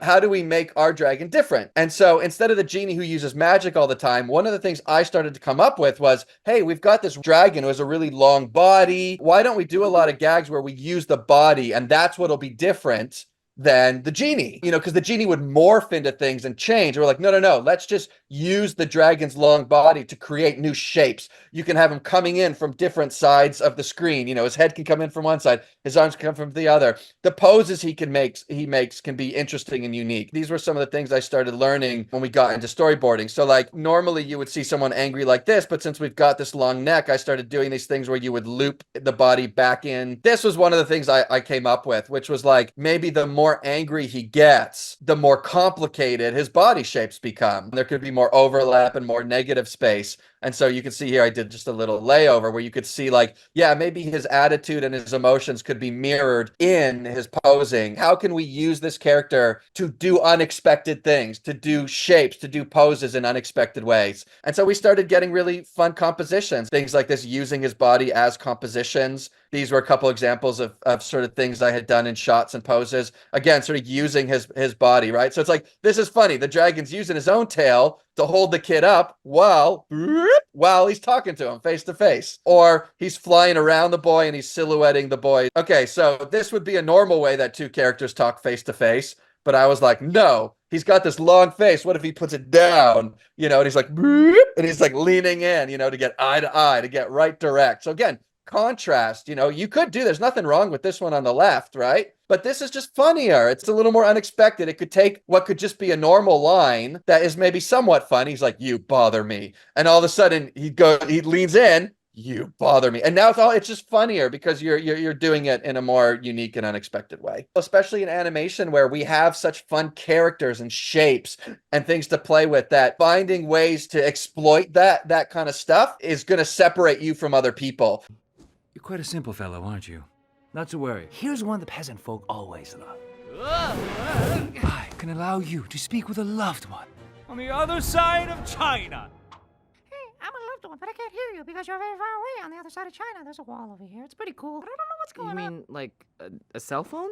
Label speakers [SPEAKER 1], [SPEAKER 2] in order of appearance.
[SPEAKER 1] how do we make our dragon different? And so instead of the genie who uses magic all the time, one of the things I started to come up with was, hey, we've got this dragon who has a really long body. Why don't we do a lot of gags where we use the body, and that's what'll be different than the genie, because the genie would morph into things and change. We're like, no, no, no, let's just use the dragon's long body to create new shapes. You can have him coming in from different sides of the screen. His head can come in from one side, his arms can come from the other. The poses he makes can be interesting and unique. These were some of the things I started learning when we got into storyboarding. So like normally you would see someone angry like this, but since we've got this long neck, I started doing these things where you would loop the body back in. This was one of the things I came up with, which was like, maybe the more angry he gets, the more complicated his body shapes become. There could be more overlap and more negative space. And so you can see here, I did just a little layover where you could see like, yeah, maybe his attitude and his emotions could be mirrored in his posing. How can we use this character to do unexpected things, to do shapes, to do poses in unexpected ways? And so we started getting really fun compositions, things like this, using his body as compositions. These were a couple examples of sort of things I had done in shots and poses. Again, sort of using his body, right? So it's like, this is funny. The dragon's using his own tail to hold the kid up while he's talking to him face to face. Or he's flying around the boy and he's silhouetting the boy. Okay, so this would be a normal way that two characters talk face to face. But I was like, no, he's got this long face. What if he puts it down? And he's like, and he's like leaning in, to get eye to eye, to get right direct. So again, contrast, you could do, there's nothing wrong with this one on the left, right? But this is just funnier. It's a little more unexpected. It could take what could just be a normal line that is maybe somewhat funny. He's like, you bother me. And all of a sudden he leans in, you bother me. And now it's just funnier because you're doing it in a more unique and unexpected way. Especially in animation where we have such fun characters and shapes and things to play with, that finding ways to exploit that kind of stuff is going to separate you from other people.
[SPEAKER 2] You're quite a simple fellow, aren't you? Not to worry.
[SPEAKER 3] Here's one the peasant folk always love.
[SPEAKER 2] I can allow you to speak with a loved one.
[SPEAKER 4] On the other side of China.
[SPEAKER 5] Hey, I'm a loved one, but I can't hear you because you're very far away on the other side of China. There's a wall over here. It's pretty cool, but I don't know what's going on.
[SPEAKER 6] You mean, like, a cell phone?